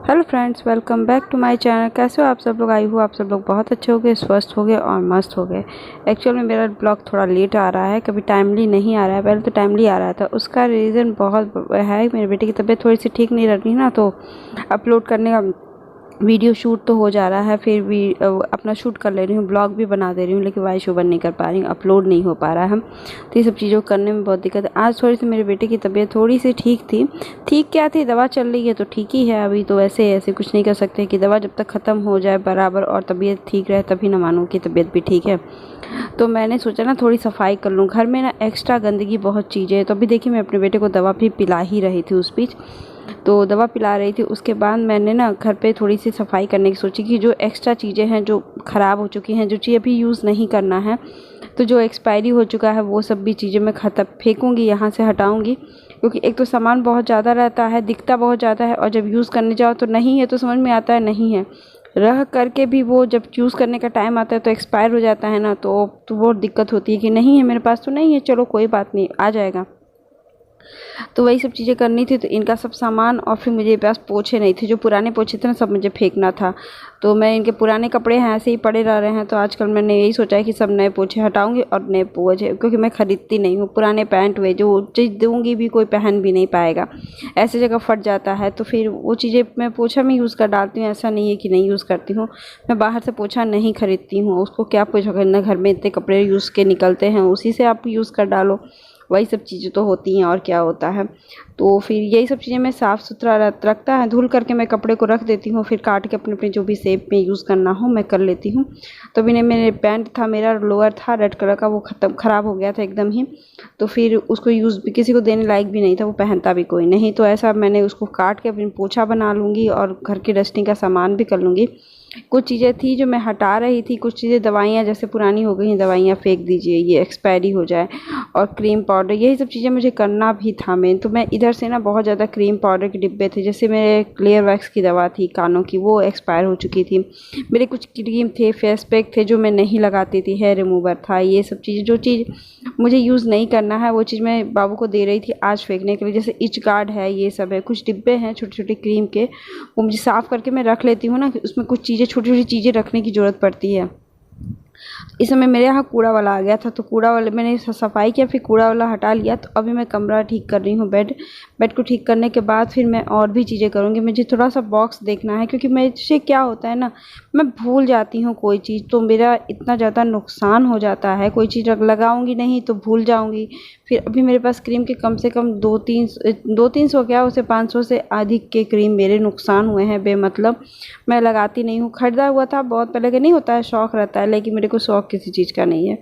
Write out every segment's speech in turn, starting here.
Hello friends, welcome back to my channel. कैसे हो आप सब लोग? आई हूँ आप सब लोग बहुत अच्छे हो गए, स्वस्थ हो गए और मस्त हो गए। एक्चुअल में मेरा ब्लॉग थोड़ा लेट आ रहा है, कभी टाइमली नहीं आ रहा है। पहले तो टाइमली आ रहा था, उसका रीज़न बहुत है। मेरे बेटे की तबीयत थोड़ी सी ठीक नहीं रही ना, तो अपलोड करने का वीडियो शूट तो हो जा रहा है, फिर भी अपना शूट कर ले रही हूँ, ब्लॉग भी बना दे रही हूँ, लेकिन वॉइस ओवर नहीं कर पा रही हूँ, अपलोड नहीं हो पा रहा है हम। तो ये सब चीज़ों को करने में बहुत दिक्कत है। आज थोड़ी सी मेरे बेटे की तबीयत थोड़ी सी ठीक थी। ठीक क्या थी, दवा चल रही है तो ठीक ही है। अभी तो ऐसे ऐसे कुछ नहीं कर सकते कि दवा जब तक ख़त्म हो जाए बराबर और तबीयत ठीक रहे तभी ना मानूँ कि तबीयत भी ठीक है। तो मैंने सोचा ना थोड़ी सफाई कर लूँ। घर में ना एक्स्ट्रा गंदगी बहुत चीज़ें है। तो अभी देखिए मैं अपने बेटे को दवा भी पिला ही रही थी उस बीच, तो दवा पिला रही थी। उसके बाद मैंने ना घर पे थोड़ी सी सफाई करने की सोची कि जो एक्स्ट्रा चीज़ें हैं जो ख़राब हो चुकी हैं, जो चीज़ अभी यूज़ नहीं करना है, तो जो एक्सपायरी हो चुका है वो सब भी चीज़ें मैं फेंकूँगी, यहाँ से हटाऊँगी। क्योंकि एक तो सामान बहुत ज़्यादा रहता है, दिखता बहुत ज़्यादा है, और जब यूज़ करने जाओ तो नहीं है, तो समझ में आता है नहीं है, रह करके भी वो जब यूज़ करने का टाइम आता है तो एक्सपायर हो जाता है ना, तो वो दिक्कत होती है कि नहीं है मेरे पास, तो नहीं है, चलो कोई बात नहीं, आ जाएगा। तो वही सब चीज़ें करनी थी। तो इनका सब सामान, और फिर मुझे पास पोछे नहीं थे, जो पुराने पोछे थे ना सब मुझे फेंकना था। तो मैं इनके पुराने कपड़े हैं ऐसे ही पड़े रह रहे हैं, तो आजकल मैंने यही सोचा है कि सब नए पोछे हटाऊंगी और नए पोछे, क्योंकि मैं खरीदती नहीं हूँ पुराने पैंट हुए, जो चीज़ दूँगी भी कोई पहन भी नहीं पाएगा, ऐसे जगह फट जाता है। तो फिर वो चीज़ें मैं पोछा में यूज़ कर डालती हूँ, ऐसा नहीं है कि नहीं यूज़ करती हूँ। मैं बाहर से पोछा नहीं खरीदती हूँ, उसको क्या पोछा खरीदना, घर में इतने कपड़े यूज़ के निकलते हैं, उसी से आप यूज़ कर डालो। वही सब चीज़ें तो होती हैं, और क्या होता है। तो फिर यही सब चीज़ें मैं साफ़ सुथरा रखता है, धुल करके मैं कपड़े को रख देती हूँ, फिर काट के अपने अपने जो भी शेप में यूज़ करना हो मैं कर लेती हूँ। तो अभी मेरे पैंट था, मेरा लोअर था रेड कलर का, वो ख़राब हो गया था एकदम ही। तो फिर उसको यूज़ भी किसी को देने लायक भी नहीं था, वो पहनता भी कोई नहीं। तो ऐसा मैंने उसको काट के अपनी पोछा बना लूँगी और घर की डस्टिंग का सामान भी कर लूँगी। कुछ चीज़ें थी जो मैं हटा रही थी, कुछ चीज़ें दवाइयाँ जैसे पुरानी हो गई हैं, दवाइयाँ फेंक दीजिए, ये एक्सपायरी हो जाए, और क्रीम पाउडर, यही सब चीज़ें मुझे करना भी था। तो मैं इधर से ना बहुत ज़्यादा क्रीम पाउडर के डिब्बे थे, जैसे मेरे क्लियर वैक्स की दवा थी कानों की, वो एक्सपायर हो चुकी थी। मेरे कुछ क्रीम थे, फेस पैक थे जो मैं नहीं लगाती थी, हेयर रिमूवर था, ये सब चीज़ें, जो चीज़ मुझे यूज़ नहीं करना है वो चीज़ मैं बाबू को दे रही थी आज फेंकने के लिए। जैसे इच गार्ड है, ये सब है, कुछ डिब्बे हैं छोटे छोटे क्रीम के, वो मुझे साफ़ करके मैं रख लेती हूँ ना, कि उसमें कुछ चीज़ें, छोटी छोटी चीज़ें रखने की ज़रूरत पड़ती है। इस समय मेरे यहाँ कूड़ा वाला आ गया था, तो कूड़ा वाले मैंने सफाई किया, फिर कूड़ा वाला हटा लिया। तो अभी मैं कमरा ठीक कर रही हूँ, बेड को ठीक करने के बाद फिर मैं और भी चीज़ें करूँगी। मुझे थोड़ा सा बॉक्स देखना है, क्योंकि मुझसे क्या होता है ना, मैं भूल जाती हूँ कोई चीज़, तो मेरा इतना ज़्यादा नुकसान हो जाता है। कोई चीज़ लगाऊंगी नहीं तो भूल जाऊँगी। फिर अभी मेरे पास क्रीम के कम से कम 200-300 क्या, उसे 500 से अधिक के क्रीम मेरे नुकसान हुए हैं बेमतलब। मैं लगाती नहीं हूँ, खरीदा हुआ था बहुत पहले के, नहीं होता है शौक़ रहता है, लेकिन मेरे को शौक़ किसी चीज़ का नहीं है।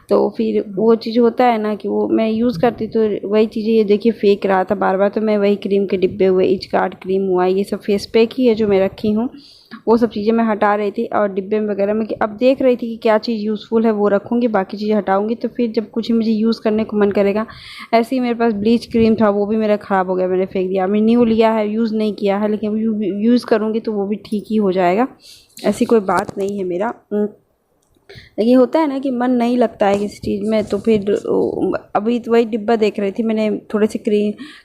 तो फिर वो चीज़ होता है ना कि वो मैं यूज़ करती, तो वही चीज़ें ये देखिए फेंक रहा था बार बार। तो मैं वही क्रीम के डिब्बे हुए, इच गार्ड क्रीम हुआ, ये सब फेस पैक ही है जो मैं रखी हूँ, वो सब चीज़ें मैं हटा रही थी। और डिब्बे वगैरह में अब देख रही थी कि क्या चीज़ यूज़फुल है वो रखूँगी, बाकी चीज़ें हटाऊँगी। तो फिर जब कुछ मुझे यूज़ करने को मन करेगा, ऐसे ही मेरे पास ब्लीच क्रीम था, वो भी मेरा ख़राब हो गया, मैंने फेंक दिया। अभी न्यू लिया है, यूज़ नहीं किया है, लेकिन यूज़ करूँगी तो वो भी ठीक ही हो जाएगा, ऐसी कोई बात नहीं है मेरा। लेकिन होता है ना कि मन नहीं लगता है किसी चीज़ में, तो फिर अभी तो वही डिब्बा देख रही थी, मैंने थोड़े से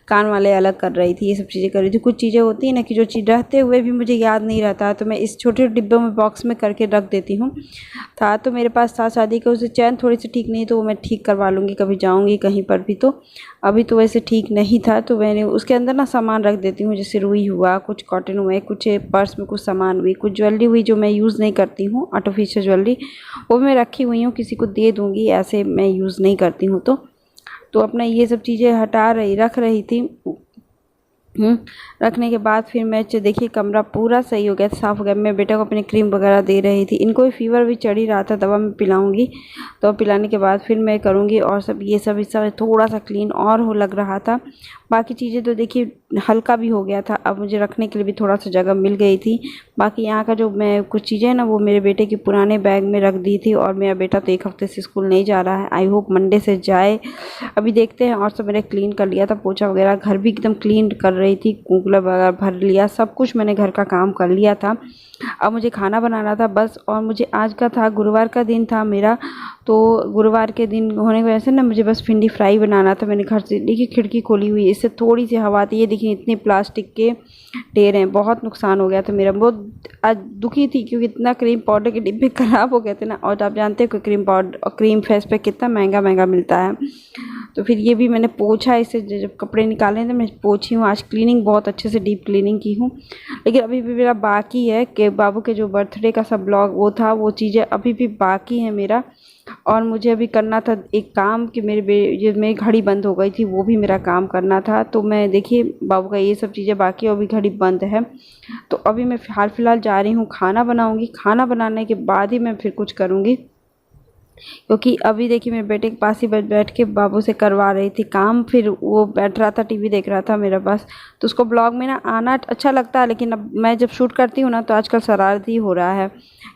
कान वाले अलग कर रही थी, ये सब चीज़ें कर रही थी। कुछ चीज़ें होती हैं ना कि जो चीज़ रहते हुए भी मुझे याद नहीं रहता, तो मैं इस छोटे डिब्बे में बॉक्स में करके रख देती हूँ। था तो मेरे पास था शादी का, उसे चैन थोड़ी सी ठीक नहीं, तो वो मैं ठीक करवा लूँगी कभी जाऊँगी कहीं पर भी। तो अभी तो वैसे ठीक नहीं था, तो मैंने उसके अंदर ना सामान रख देती हूँ, जैसे रुई हुआ, कुछ कॉटन हुए, कुछ पर्स में कुछ सामान हुई, कुछ ज्वेलरी हुई जो मैं यूज़ नहीं करती हूँ, आर्टिफिशियल ज्वेलरी, वो मैं रखी हुई हूँ, किसी को दे दूँगी, ऐसे मैं यूज़ नहीं करती हूँ। तो अपना ये सब चीज़ें रख रही थी। रखने के बाद फिर मैं देखिए कमरा पूरा सही हो गया, साफ़ हो गया। मैं बेटा को अपनी क्रीम वगैरह दे रही थी, इनको भी फीवर भी चढ़ ही रहा था, दवा मैं पिलाऊंगी। तो पिलाने के बाद फिर मैं करूँगी, और सब ये सब थोड़ा सा क्लीन और हो लग रहा था। बाकी चीज़ें तो देखिए हल्का भी हो गया था, अब मुझे रखने के लिए भी थोड़ा सा जगह मिल गई थी। बाकी यहाँ का जो मैं कुछ चीज़ें ना वो मेरे बेटे के पुराने बैग में रख दी थी, और मेरा बेटा तो 1 हफ्ते से स्कूल नहीं जा रहा है, आई होप मंडे से जाए। अभी देखते हैं। और सब मैंने क्लीन कर लिया था, पोछा वगैरह, घर भी एकदम क्लीन कर रही थी, कूलर वगैरह भर लिया, सब कुछ मैंने घर का काम कर लिया था। अब मुझे खाना बनाना था बस। और मुझे आज का था, गुरुवार का दिन था मेरा, तो गुरुवार के दिन होने की वजह से ना मुझे बस भिंडी फ्राई बनाना था। मैंने घर से देखिए खिड़की खोली हुई, इससे थोड़ी सी हवा आती है। देखिए इतने प्लास्टिक के ढेर हैं, बहुत नुकसान हो गया था मेरा। बहुत आज दुखी थी क्योंकि इतना क्रीम पाउडर के डिब्बे ख़राब हो गए थे ना, और आप जानते हो कि क्रीम पाउडर और क्रीम फेस पे कितना महंगा महंगा मिलता है। तो फिर ये भी मैंने पोंछा, इससे जब कपड़े निकाले तो मैं पोंछी हूँ। आज क्लीनिंग बहुत अच्छे से डीप क्लीनिंग की हूँ, लेकिन अभी भी मेरा बाकी है कि बाबू के जो बर्थडे का सब ब्लॉग वो था, वो चीज़ें अभी भी बाकी है मेरा। और मुझे अभी करना था एक काम कि जो मेरी घड़ी बंद हो गई थी, वो भी मेरा काम करना था। तो मैं देखिए बाबू का ये सब चीज़ें बाकी है, अभी घड़ी बंद है। तो अभी मैं हाल फिलहाल जा रही हूँ, खाना बनाऊँगी। खाना बनाने के बाद ही मैं फिर कुछ करूँगी, क्योंकि अभी देखिए मेरे बेटे के पास ही बैठ के बाबू से करवा रही थी काम। फिर वो बैठ रहा था, टीवी देख रहा था मेरा पास। तो उसको ब्लॉग में ना आना अच्छा लगता है, लेकिन अब मैं जब शूट करती हूँ ना तो आजकल शरारती हो रहा है।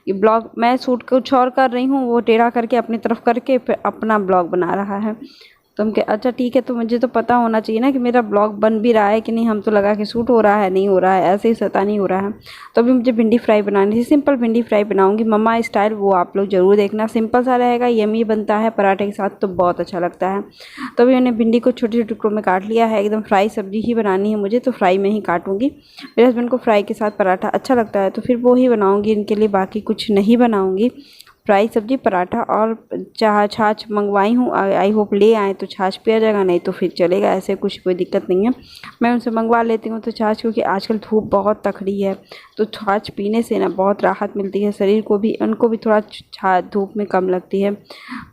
ये ब्लॉग मैं शूट कुछ और कर रही हूँ, वो टेढ़ा करके अपनी तरफ करके फिर अपना ब्लॉग बना रहा है। तो हम कहे अच्छा ठीक है, तो मुझे तो पता होना चाहिए ना कि मेरा ब्लॉग बन भी रहा है कि नहीं। हम तो लगा के शूट हो रहा है, नहीं हो रहा है, ऐसे ही शैतानी हो रहा है। तो अभी मुझे भिंडी फ्राई बनानी थी, सिंपल भिंडी फ्राई बनाऊंगी मम्मा स्टाइल, वो आप लोग ज़रूर देखना। सिंपल सा रहेगा, यम्मी बनता है पराठे के साथ, तो बहुत अच्छा लगता है। तो अभी मैंने भिंडी को छोटे छोटे टुकड़ों में काट लिया है। एकदम फ्राई सब्जी ही बनानी है मुझे, तो फ्राई में ही काटूँगी। मेरे हस्बैंड को फ्राई के साथ पराठा अच्छा लगता है, तो फिर वो ही बनाऊँगी इनके लिए, बाकी कुछ नहीं बनाऊँगी। फ्राई सब्जी पराठा और छाछ मंगवाई हूँ, आई होप ले आए तो छाछ पिया जाएगा, नहीं तो फिर चलेगा, ऐसे कुछ कोई दिक्कत नहीं है। मैं उनसे मंगवा लेती हूँ तो छाछ, क्योंकि आजकल धूप बहुत तकड़ी है, तो छाछ पीने से ना बहुत राहत मिलती है शरीर को भी, उनको भी थोड़ा धूप में कम लगती है।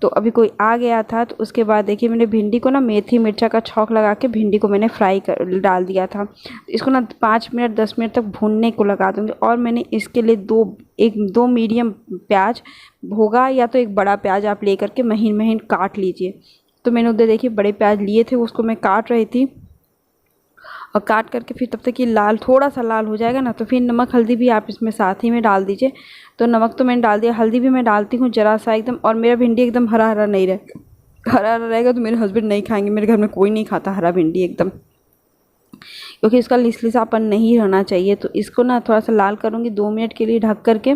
तो अभी कोई आ गया था, तो उसके बाद देखिए मैंने भिंडी को ना मेथी मिर्चा का छौंक लगा के भिंडी को मैंने फ्राई कर डाल दिया था। इसको ना 5 मिनट 10 मिनट तक भूनने को लगा दूँगी। और मैंने इसके लिए दो मीडियम प्याज होगा, या तो एक बड़ा प्याज आप लेकर के महीन महीन काट लीजिए। तो मैंने उधर देखिए बड़े प्याज लिए थे, उसको मैं काट रही थी। और काट करके फिर तब तक ये थोड़ा सा लाल हो जाएगा ना, तो फिर नमक हल्दी भी आप इसमें साथ ही में डाल दीजिए। तो नमक तो मैंने डाल दिया, हल्दी भी मैं डालती हूँ ज़रा सा एकदम। और मेरा भिंडी एकदम हरा हरा नहीं रहेगा, हरा हरा रहेगा तो मेरे हस्बैंड नहीं खाएंगे। मेरे घर में कोई नहीं खाता हरा भिंडी एकदम, क्योंकि इसका लिसलिसापन नहीं रहना चाहिए। तो इसको ना थोड़ा सा लाल करूँगी 2 मिनट के लिए ढक करके,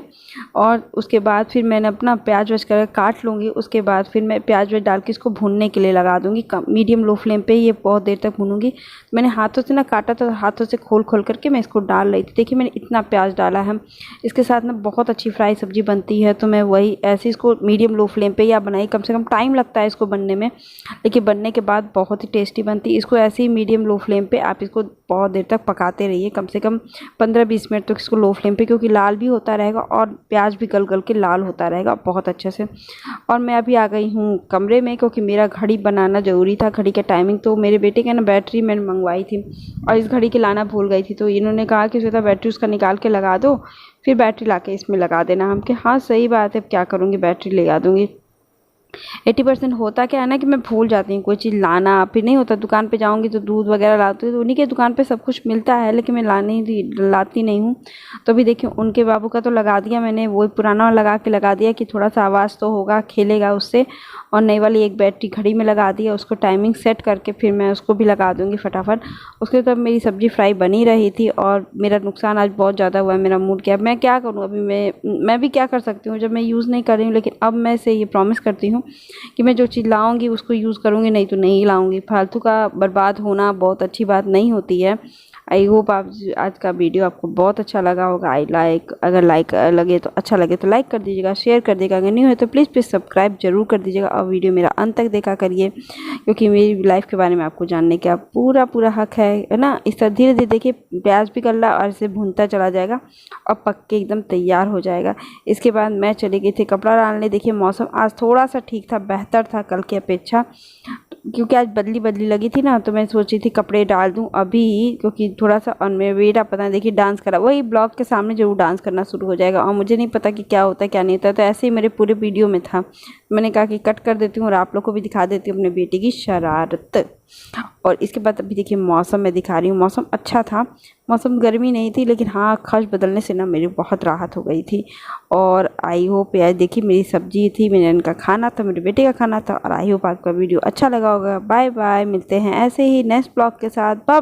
और उसके बाद फिर मैंने अपना प्याज वज कर काट लूँगी। उसके बाद फिर मैं प्याज वज डाल के इसको भूनने के लिए लगा दूँगी, मीडियम लो फ्लेम पे ये बहुत देर तक भूनूँगी। मैंने हाथों से ना काटा था, हाथों से खोल खोल करके मैं इसको डाल रही थी। देखिए मैंने इतना प्याज डाला है, इसके साथ ना बहुत अच्छी फ्राई सब्जी बनती है। तो मैं वही ऐसे इसको मीडियम लो फ्लेम पे या बनाई, कम से कम टाइम लगता है इसको बनने में, लेकिन बनने के बाद बहुत ही टेस्टी बनती है। इसको ऐसे ही मीडियम लो फ्लेम पे आप इसको बहुत देर तक पकाते रहिए, कम से कम 15-20 मिनट तक इसको लो फ्लेम पे, क्योंकि लाल भी होता रहेगा और प्याज भी गल गल के लाल होता रहेगा बहुत अच्छे से। और मैं अभी आ गई हूँ कमरे में, क्योंकि मेरा घड़ी बनाना ज़रूरी था, घड़ी का टाइमिंग। तो मेरे बेटे के ना बैटरी मैंने मंगवाई थी और इस घड़ी के लाना भूल गई थी, तो इन्होंने कहा कि श्वेता बैटरी उसका निकाल के लगा दो, फिर बैटरी ला के इसमें लगा देना। हम कि हाँ सही बात है, अब क्या करूँगी, बैटरी ले आ दूँगी। 80% होता क्या है ना कि मैं भूल जाती हूँ कोई चीज़ लाना, फिर नहीं होता। दुकान पे जाऊँगी तो दूध वगैरह लाती हूँ, तो उन्हीं के दुकान पे सब कुछ मिलता है, लेकिन मैं लाती नहीं हूँ। तो अभी देखिए उनके बाबू का तो लगा दिया मैंने, वही पुराना लगा दिया कि थोड़ा सा आवाज़ तो होगा, खेलेगा उससे। और नई वाली एक बैटरी घड़ी में लगा दिया, उसको टाइमिंग सेट करके फिर मैं उसको भी लगा दूँगी फटाफट। उसके तब मेरी सब्ज़ी फ्राई बनी रही थी, और मेरा नुकसान आज बहुत ज़्यादा हुआ है। मेरा मूड क्या, मैं क्या करूँ अभी, मैं भी क्या कर सकती हूँ जब मैं यूज़ नहीं कर रही हूँ। लेकिन अब मैं से ये प्रॉमिस करती हूँ कि मैं जो चीज़ लाऊंगी उसको यूज़ करूँगी, नहीं तो नहीं लाऊंगी। फालतू का बर्बाद होना बहुत अच्छी बात नहीं होती है। आई होप आप आज का वीडियो आपको बहुत अच्छा लगा होगा। अगर लाइक लगे तो अच्छा लगे तो लाइक कर दीजिएगा, शेयर कर दीजिएगा। अगर नहीं हो तो प्लीज़ सब्सक्राइब जरूर कर दीजिएगा, और वीडियो मेरा अंत तक देखा करिए, क्योंकि मेरी लाइफ के बारे में आपको जानने का पूरा हक है ना। इस तरह धीरे धीरे देखिए प्याज भी कर रहा और इसे भूनता चला जाएगा और पक के एकदम तैयार हो जाएगा। इसके बाद मैं चली गई थी कपड़ा डालने। देखिए मौसम आज थोड़ा सा ठीक था, बेहतर था कल की अपेक्षा, क्योंकि आज बदली लगी थी ना, तो मैं सोची थी कपड़े डाल दूं अभी, क्योंकि थोड़ा सा। और मेरा बेटा पता नहीं देखिए डांस करा, वही ब्लॉग के सामने जरूर डांस करना शुरू हो जाएगा, और मुझे नहीं पता कि क्या होता है क्या नहीं होता। तो ऐसे ही मेरे पूरे वीडियो में था, मैंने कहा कि कट कर देती हूँ और आप लोग को भी दिखा देती हूँ अपने बेटे की शरारत। और इसके बाद अभी देखिए मौसम मैं दिखा रही हूँ। मौसम अच्छा था, मौसम गर्मी नहीं थी, लेकिन हाँ खर्च बदलने से ना मेरी बहुत राहत हो गई थी। और आई होप यार, देखिए मेरी सब्जी थी, मेरे इनका खाना था, मेरे बेटे का खाना था। और आई होप आपका वीडियो अच्छा लगा होगा। बाय बाय, मिलते हैं ऐसे ही नेक्स्ट ब्लॉग के साथ। बाय।